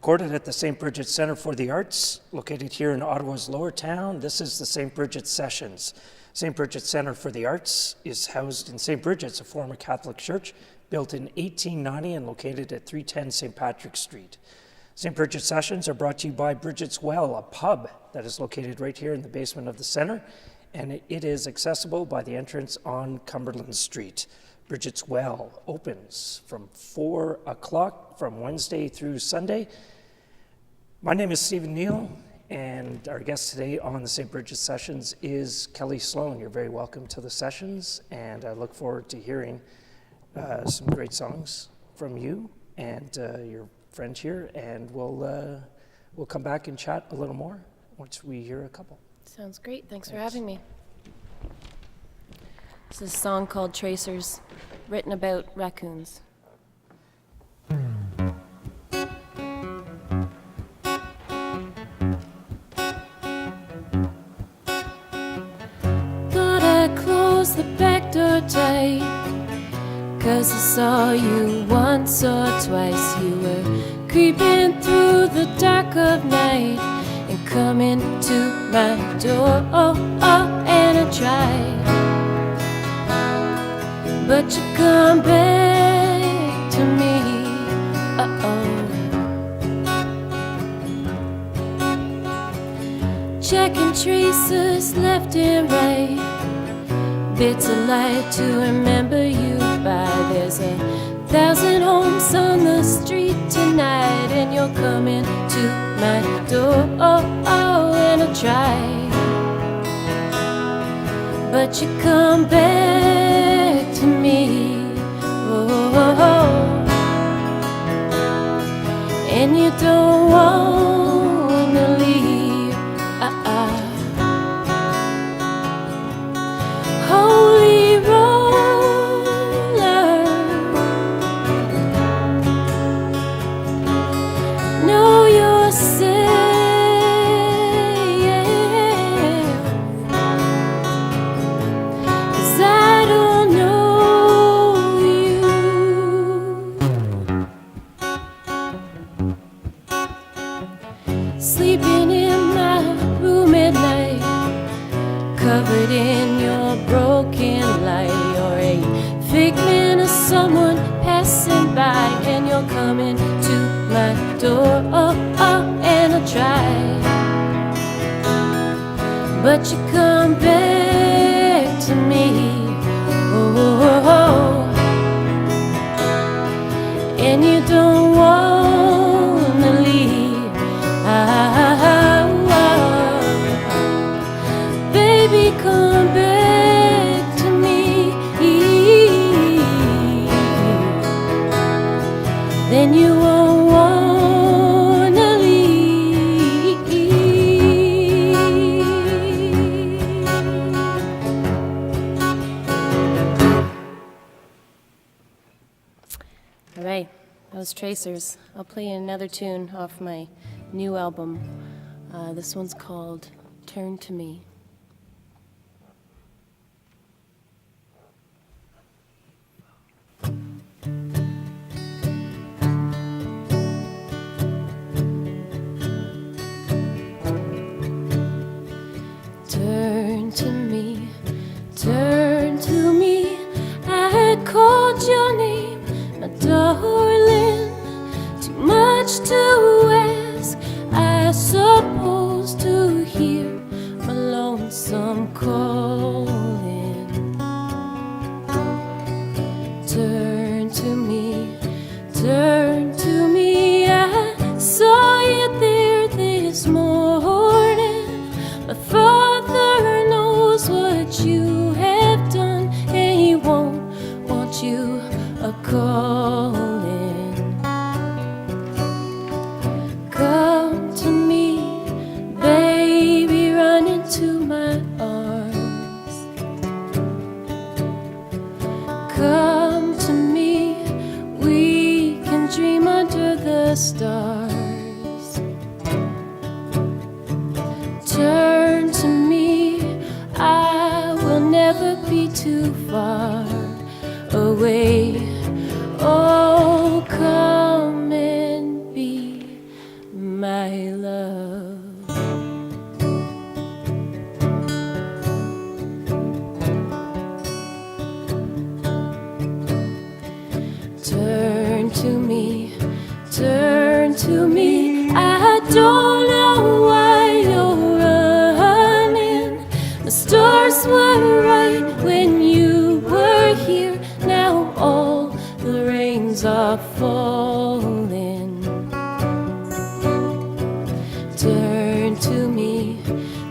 Recorded at the St. Brigid Centre for the Arts, located here in Ottawa's Lower Town. This is the St. Brigid Sessions. St. Brigid Centre for the Arts is housed in St. Brigid's, a former Catholic church built in 1890 and located at 310 St. Patrick Street. St. Brigid Sessions are brought to you by Brigid's Well, a pub that is located right here in the basement of the centre, and it is accessible by the entrance on Cumberland Street. Brigid's Well opens from 4 o'clock from Wednesday through Sunday. My name is Stephen Neal, and our guest today on the St. Brigid Sessions is Kelly Sloan. You're very welcome to the sessions, and I look forward to hearing some great songs from you and your friend here, and we'll come back and chat a little more once we hear a couple. Sounds great. Thanks for having me. It's a song called Tracers, written about raccoons. Thought I'd close the back door tight, 'cause I saw you once or twice. You were creeping through the dark of night and coming to my door, and I tried. But you come back to me, checking traces left and right, bits of light to remember you by. There's 1,000 homes on the street tonight, and you're coming to my door, and I try. But you come back to me, and you don't wanna leave. Holy roller, know yourself. Sleeping in my room at night, covered in your broken light. You're a figment of someone passing by, and you're coming to my door, and I try. But you come back to me, and you don't wanna leave. Baby, come back to me, then you won't wanna leave. All right, that was Tracers. I'll play you another tune off my new album. This one's called Turn to Me. Turn to me, turn to me. I called your name, my darling. Too much to ask, I suppose, to hear my lonesome calling. Turn to me, turn to me. I saw you there this morning. My Father knows what you have done, and He won't want you a-calling. Come to me, baby, run into my arms. Come to me, we can dream under the stars. Turn to me, I will never be too far away. Oh, come and be were right when you were here. Now all the rains are falling. Turn to me,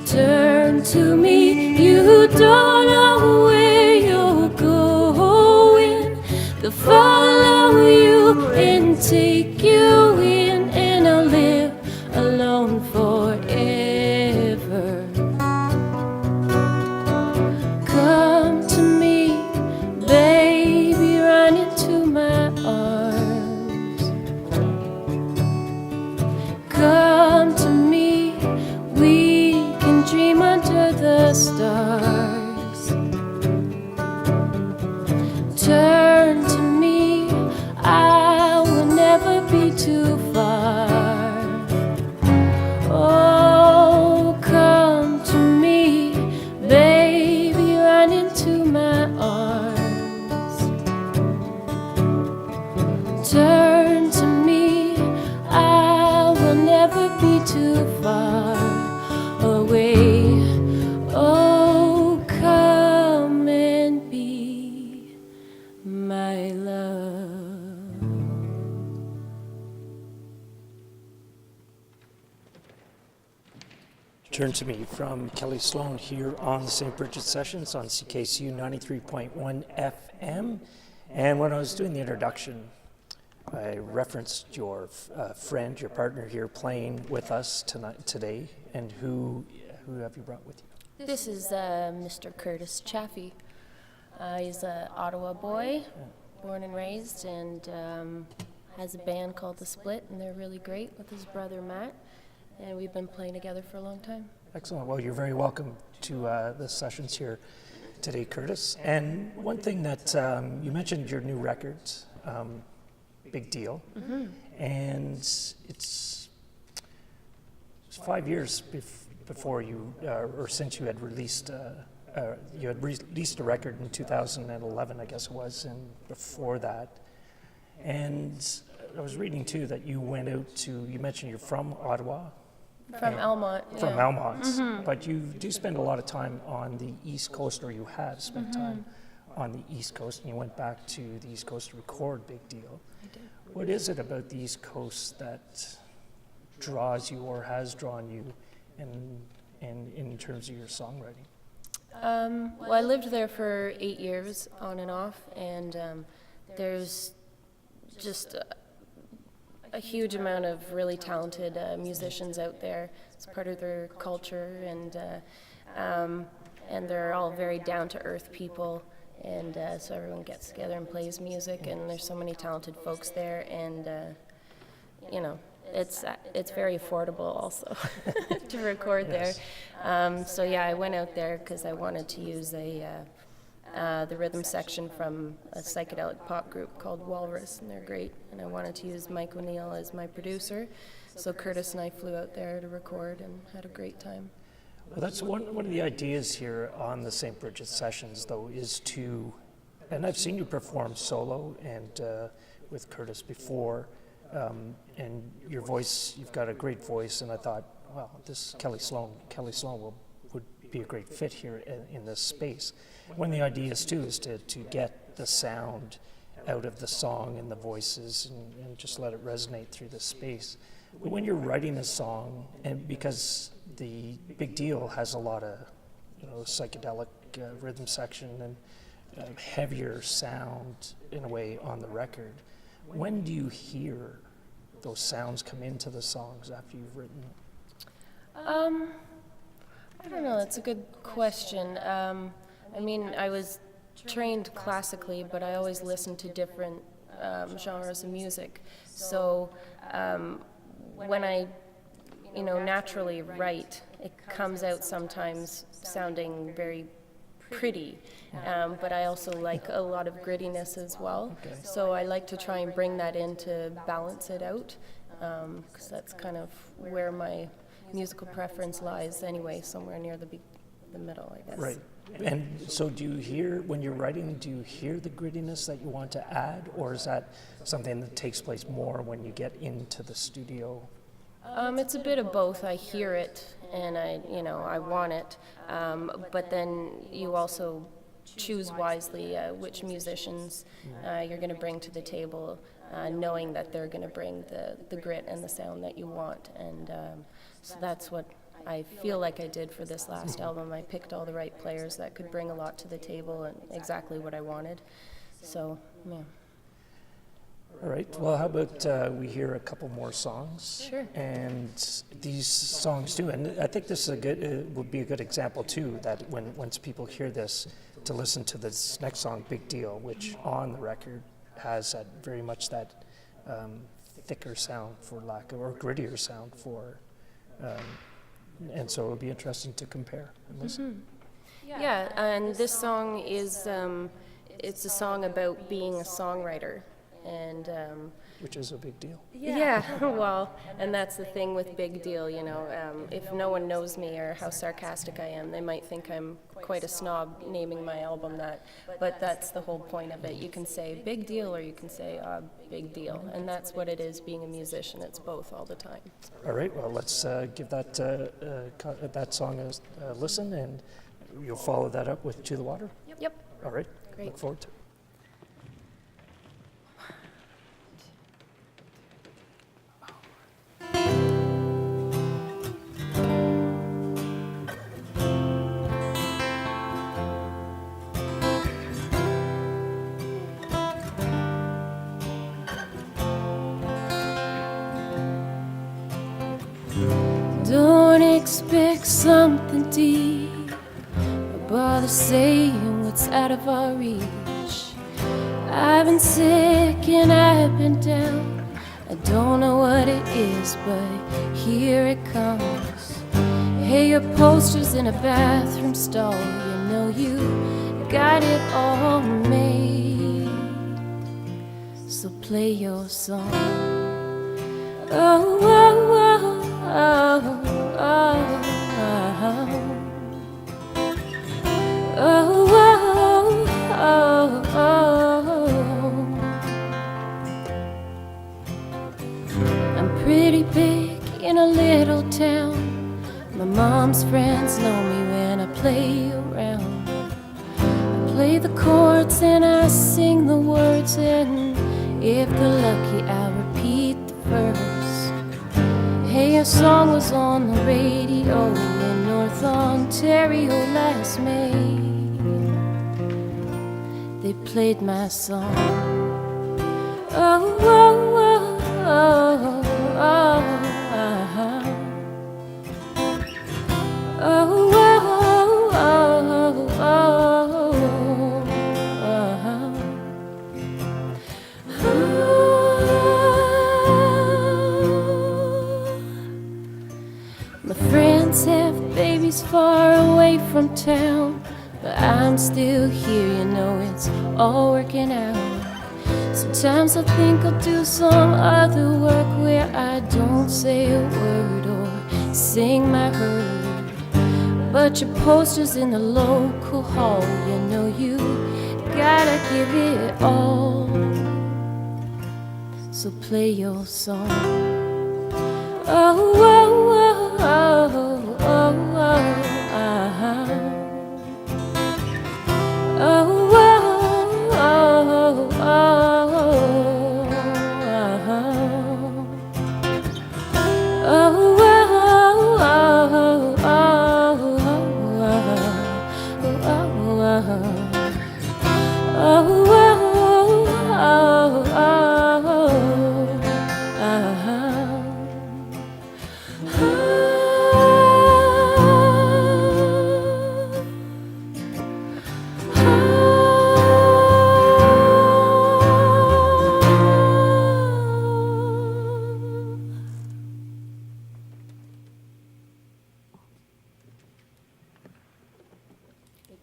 turn to me. You don't know where you're going. They'll follow you and take you in, and I'll live alone forever. Come to me, baby, run into my arms. Come to me, we can dream under the stars. Turn to me, I will never be too far. Oh, come to me, baby, run into my arms. Turn to me, I will never be too far away. Oh, come and be my love. Turn to Me from Kelly Sloan here on the St. Brigid Sessions on CKCU 93.1 FM. And when I was doing the introduction, I referenced your friend, your partner here playing with us today. And who have you brought with you? This is Mr. Curtis Chaffey. He's an Ottawa boy, born and raised, and has a band called The Split, and they're really great with his brother Matt. And we've been playing together for a long time. Excellent. Well, you're very welcome to the sessions here today, Curtis. And one thing that you mentioned your new record, Big Deal, and it's 5 years before you, or since you had released a record in 2011, I guess it was, and before that. And I was reading too that you went out to, you mentioned you're from Ottawa. From Almont. From Almont, but you do spend a lot of time on the East Coast, or you have spent time on the East Coast, and you went back to the East Coast to record Big Deal. I did. What is it about the East Coast that draws you or has drawn you in terms of your songwriting? Well, I lived there for 8 years on and off, and there's just a huge amount of really talented musicians out there. It's part of their culture, and they're all very down-to-earth people, and so everyone gets together and plays music, and there's so many talented folks there, and it's very affordable also to record there. So yeah, I went out there because I wanted to use the rhythm section from a psychedelic pop group called Walrus, and they're great. And I wanted to use Mike O'Neill as my producer, so Curtis and I flew out there to record and had a great time. Well, that's one of the ideas here on the St. Brigid Sessions, though, is to, and I've seen you perform solo and with Curtis before, and your voice, you've got a great voice, and I thought, well, this Kelly Sloan would be a great fit here in this space. One of the ideas too is to get the sound out of the song and the voices and just let it resonate through the space. But when you're writing a song, and because the Big Deal has a lot of psychedelic rhythm section and heavier sound in a way on the record, when do you hear those sounds come into the songs after you've written them? I don't know, that's a good question. I mean, I was trained classically, but I always listened to different genres of music. So when I, naturally write, it comes out sometimes sounding very pretty, but I also like a lot of grittiness as well. Okay. So I like to try and bring that in to balance it out, because that's kind of where my musical preference lies anyway, somewhere near the middle, I guess. Right. And so do you hear, when you're writing, do you hear the grittiness that you want to add, or is that something that takes place more when you get into the studio It's a bit of both. I hear it and I want it, but then you also choose wisely which musicians you're going to bring to the table, knowing that they're going to bring the grit and the sound that you want. And so that's what I feel like I did for this last album. I picked all the right players that could bring a lot to the table and exactly what I wanted. So, yeah. All right. Well, how about we hear a couple more songs? Sure. And these songs too, and I think this is would be a good example too, that once people hear this, to listen to this next song, "Big Deal," which on the record has very much that thicker sound, for lack of, or grittier sound for, and so it would be interesting to compare and listen. Mm-hmm. Yeah, and this song is it's a song about being a songwriter. And which is a big deal. Yeah, well, and that's the thing with Big Deal, if no one knows me or how sarcastic I am, they might think I'm quite a snob naming my album that, but that's the whole point of it. You can say big deal or you can say big deal, and that's what it is being a musician. It's both all the time. All right, well, let's give that song a listen, and you'll follow that up with "To the Water"? Yep. All right, Great. Look forward to it. Don't expect something deep, or bother saying what's out of our reach. I've been sick and I've been down. I don't know what it is, but here it comes. Hey, your poster's in a bathroom stall. You know you got it all made, so play your song. Oh, oh, oh. Oh, oh, oh, oh, oh, oh. I'm pretty big in a little town. My mom's friends know me when I play around. I play the chords and I sing the words, and if they're lucky I'll repeat the verse. Hey, your song was on the radio in North Ontario last May. They played my song. Oh, oh, oh, oh, oh, oh. Oh, oh, oh, oh, oh, oh. My friends have babies far away from town, but I'm still here, it's all working out. Sometimes I think I'll do some other work where I don't say a word or sing my herd. But your poster's in the local hall, you gotta give it all. So play your song. Oh, oh, oh, oh, oh, oh, uh-huh. Oh, oh, oh, oh, uh-huh. Oh, oh, oh, oh,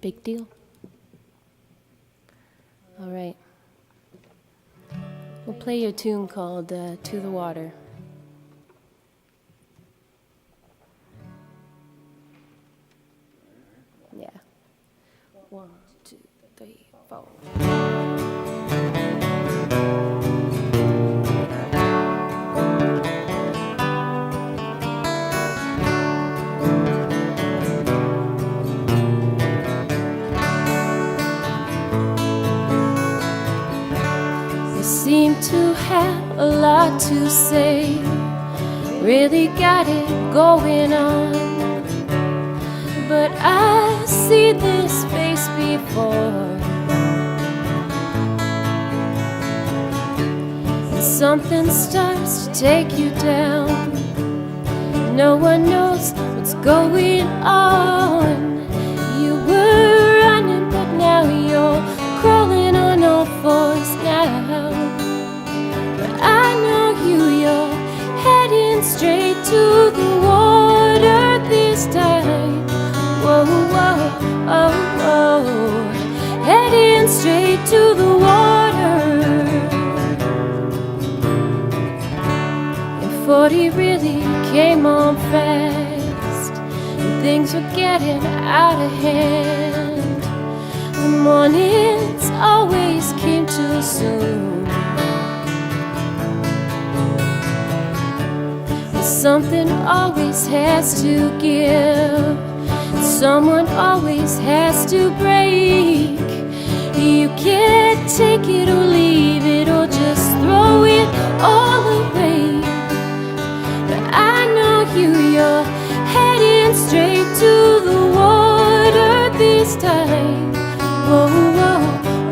Big deal. All right. We'll play you a tune called To the Water. Yeah. 1, 2, 3, 4. a lot to say, really got it going on. But I've seen this face before. Something starts to take you down. No one knows what's going on. You were running, but now you're crawling on all fours now. But I know you're heading straight to the water this time. Whoa, whoa, oh, oh, heading straight to the water. 40 really came on fast, and things were getting out of hand. The mornings always came too soon. Something always has to give, someone always has to break. You can't take it or leave it or just throw it all away. You're heading straight to the water this time. Whoa, whoa,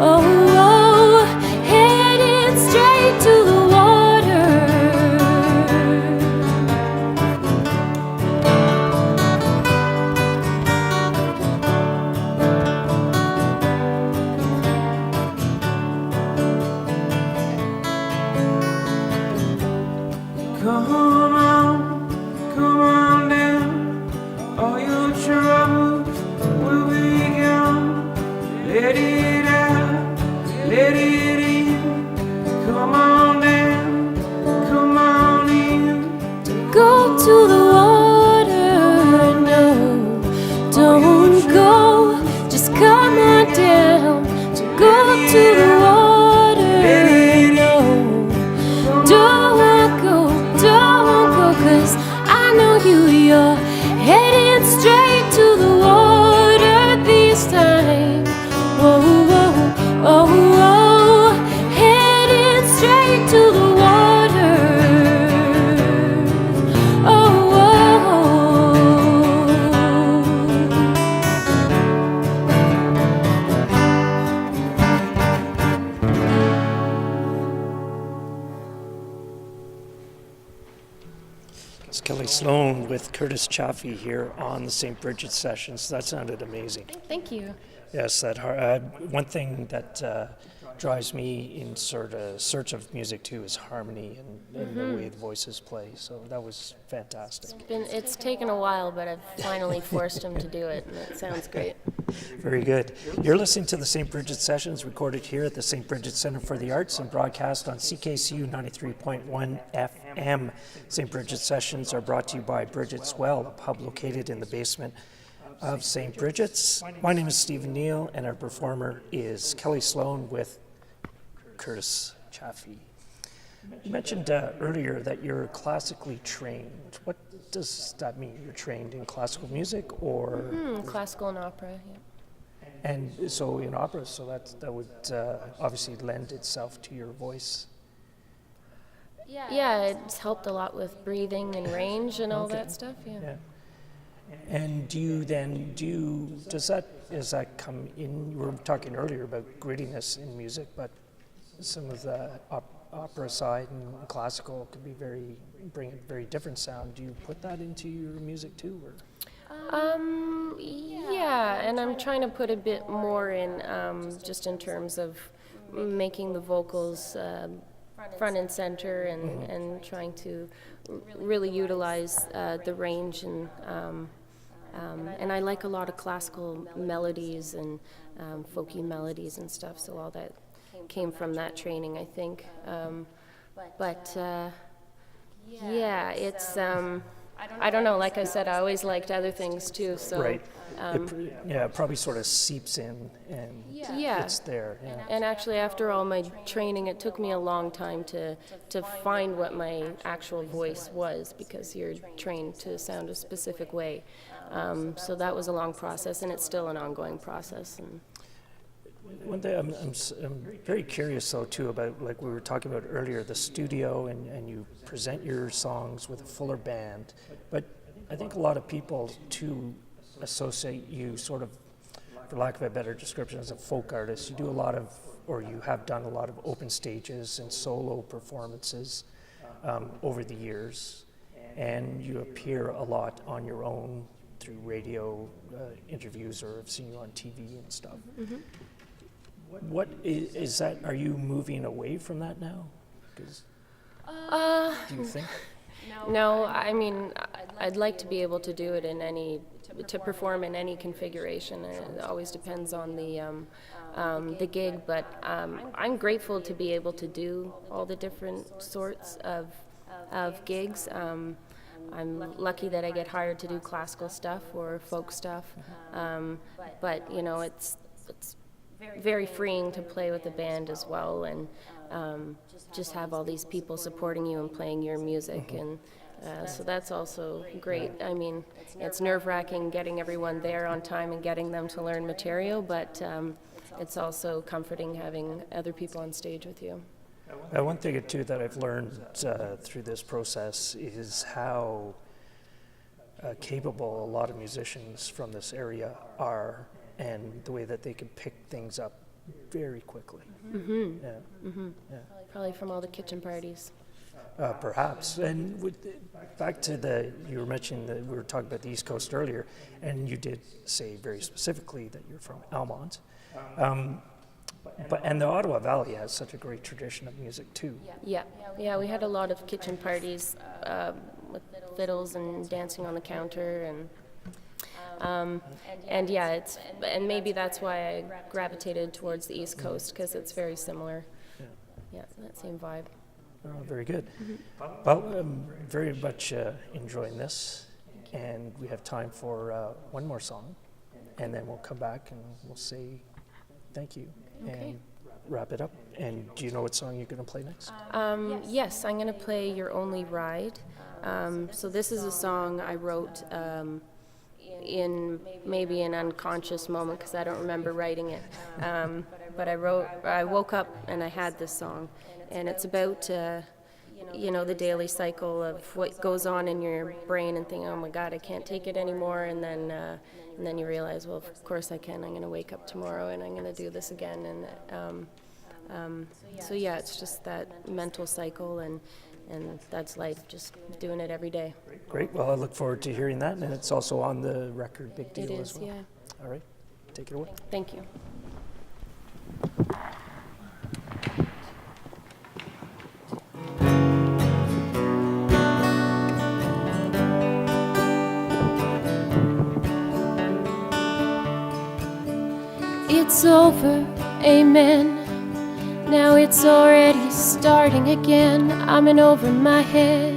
oh, oh, heading straight to the water. Kelly Sloan with Curtis Chaffey here on the St. Brigid sessions. That sounded amazing. Thank you. Yes, that one thing that drives me in sort of search of music too is harmony and the way the voices play. So that was fantastic. It's taken a while, but I've finally forced him to do it, and it sounds great. Very good. You're listening to the St. Brigid sessions recorded here at the St. Brigid Centre for the Arts and broadcast on CKCU 93.1 FM. St. Brigid sessions are brought to you by Brigid's Well, a pub located in the basement of St. Brigid's. My name is Stephen Neal, and our performer is Kelly Sloan with Curtis Chaffey. You mentioned earlier that you're classically trained. What does that mean? You're trained in classical music or? Classical and opera, yeah. And so in opera, so that would obviously lend itself to your voice. Yeah, it's helped a lot with breathing and range and all that stuff, yeah. And does that come in? You were talking earlier about grittiness in music, but some of the opera side and classical could be bring a very different sound. Do you put that into your music too, or? Yeah, and I'm trying to put a bit more in, just in terms of making the vocals front and center, and trying to really utilize the range, and I like a lot of classical melodies and folky melodies and stuff. So all that came from that training, I think. It's I don't know. Like I said, I always liked other things too. So right. It probably sort of seeps in and it's there. Yeah. And actually, after all my training, it took me a long time to find what my actual voice was, because you're trained to sound a specific way. So that was a long process, and it's still an ongoing process. One thing I'm very curious though too about, like we were talking about earlier, the studio, and you present your songs with a fuller band, but I think a lot of people too associate you sort of, for lack of a better description, as a folk artist. You do a lot of, or you have done a lot of open stages and solo performances over the years, and you appear a lot on your own through radio interviews, or I've seen you on TV and stuff. Mm-hmm. What is that? Are you moving away from that now? 'Cause, do you think? No, I mean, I'd like to be able to do it to perform in any configuration. It always depends on the gig, but I'm grateful to be able to do all the different sorts of gigs. I'm lucky that I get hired to do classical stuff or folk stuff, but you know, it's very freeing to play with the band as well, and just have all these people supporting you and playing your music, and so that's also great. I mean, it's nerve-wracking getting everyone there on time and getting them to learn material, but it's also comforting having other people on stage with you. One thing too that I've learned through this process is how capable a lot of musicians from this area are, and the way that they can pick things up very quickly. Mm-hmm. Yeah. Mm-hmm. Yeah. Probably from all the kitchen parties. Perhaps. And back to you were mentioning that we were talking about the East Coast earlier, and you did say very specifically that you're from Almont. And the Ottawa Valley has such a great tradition of music too. Yeah, we had a lot of kitchen parties with fiddles and dancing on the counter, and yeah, and maybe that's why I gravitated towards the East Coast, because it's very similar. Yeah, that same vibe. Oh, very good. Mm-hmm. Well, I'm very much enjoying this, and we have time for one more song, and then we'll come back and we'll say thank you and wrap it up. And do you know what song you're going to play next? Yes, I'm going to play Your Only Ride. So this is a song I wrote in maybe an unconscious moment, because I don't remember writing it. But I woke up and I had this song, and it's about the daily cycle of what goes on in your brain, and thinking, oh my God, I can't take it anymore, and then you realize, well, of course I can. I'm going to wake up tomorrow and I'm going to do this again, and so yeah, it's just that mental cycle, and that's life, just doing it every day. Great. Well, I look forward to hearing that, and it's also on the record Big Deal as well. It is, yeah. All right. Take it away. Thank you. It's over, amen. Now it's already starting again. I'm in over my head.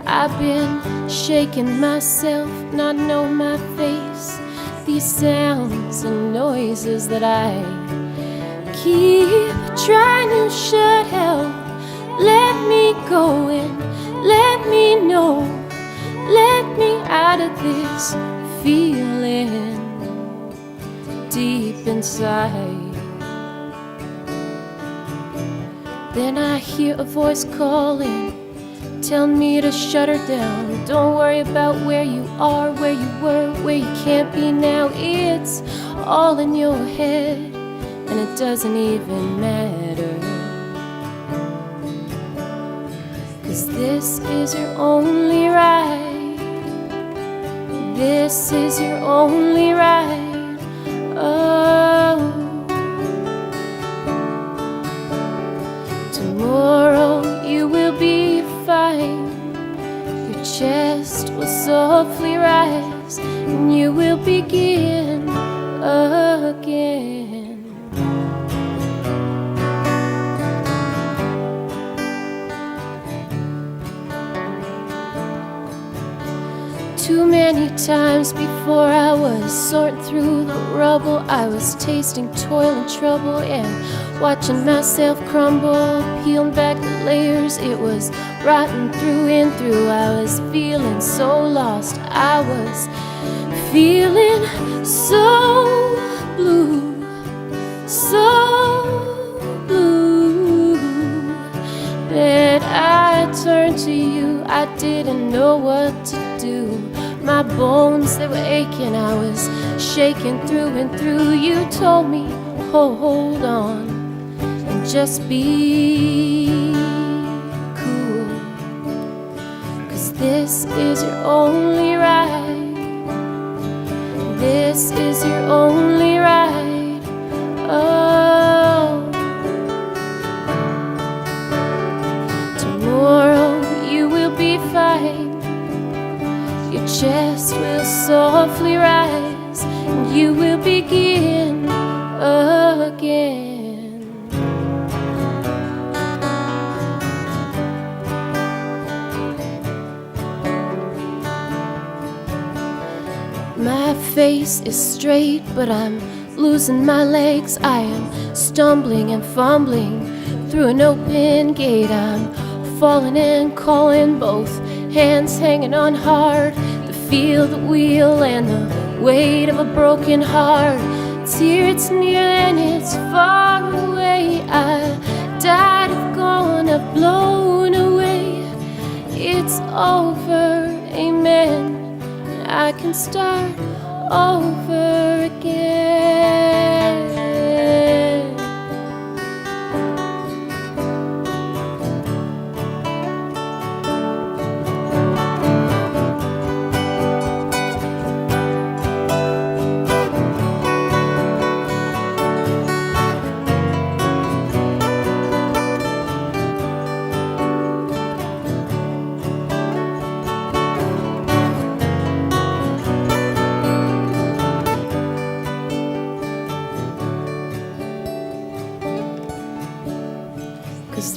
I've been shaking myself, not know my face. These sounds and noises that I keep trying to shut out. Let me go and let me know. Let me out of this feeling deep inside. Then I hear a voice calling, telling me to shut her down. Don't worry about where you are, where you were, where you can't be now. It's all in your head, and it doesn't even matter. 'Cause this is your only ride. This is your only ride. Oh, tomorrow you will be fine. Your chest will softly rise, and you will begin again. Too many times before I was sorting through the rubble, I was tasting toil and trouble and watching myself crumble, peeling back the layers. It was rotten through and through. I was feeling so lost. I was feeling so blue. I didn't know what to do. My bones, they were aching, I was shaking through and through. You told me, hold on and just be cool, 'cause this is your only ride. This is your only ride. Oh, tomorrow you will be fine. Your chest will softly rise, and you will begin again. My face is straight, but I'm losing my legs. I am stumbling and fumbling through an open gate. I'm falling and calling, both hands hanging on hard. The feel, the wheel, and the weight of a broken heart. It's here, it's near, and it's far away. I died, I've gone, I've blown away. It's over, amen. I can start over again.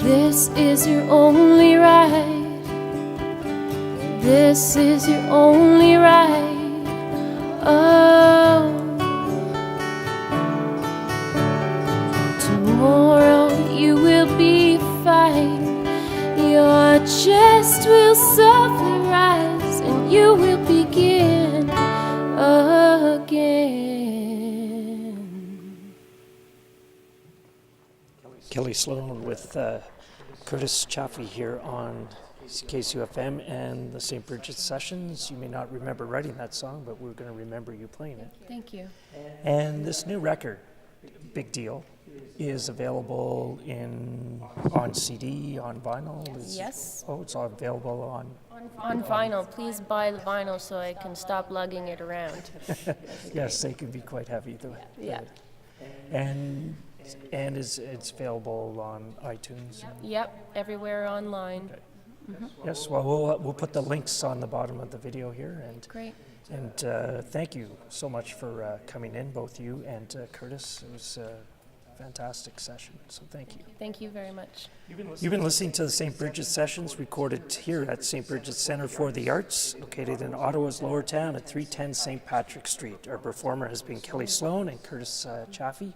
This is your only ride. This is your only ride. Oh, tomorrow you will be fine. Your chest will softly rise, and you will begin again. Kelly Sloan with Curtis Chaffey here on CKCU-FM and the St. Brigid Sessions. You may not remember writing that song, but we're going to remember you playing it. Thank you. And this new record, Big Deal, is available on CD, on vinyl? Yes. Oh, it's available On vinyl. Please buy the vinyl so I can stop lugging it around. Yes, they can be quite heavy. Yeah. And it's available on iTunes. Yep, everywhere online. Yes, well, we'll put the links on the bottom of the video here. And Great. And thank you so much for coming in, both you and Curtis. It was a fantastic session, so thank you. Thank you very much. You've been listening to the St. Brigid Sessions, recorded here at St. Brigid Centre for the Arts, located in Ottawa's Lower Town at 310 St. Patrick Street. Our performer has been Kelly Sloan and Curtis Chaffey.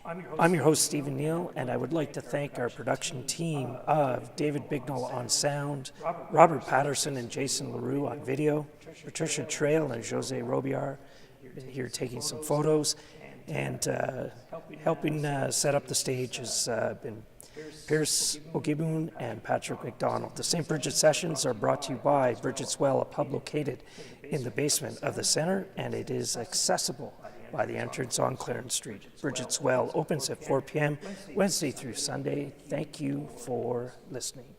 I'm your host, Stephen Neal, and I would like to thank our production team of David Bignall on sound, Robert Patterson and Jason LaRue on video, Patricia Trail and Jose Robillard been here taking some photos, and helping set up the stage has been Pierce Ogiboon and Patrick McDonald. The St. Brigid Sessions are brought to you by Brigid's Well, a pub located in the basement of the centre, and it is accessible by the entrance on Clarence Street. Brigid's Well opens at 4 p.m. Wednesday through Sunday. Thank you for listening.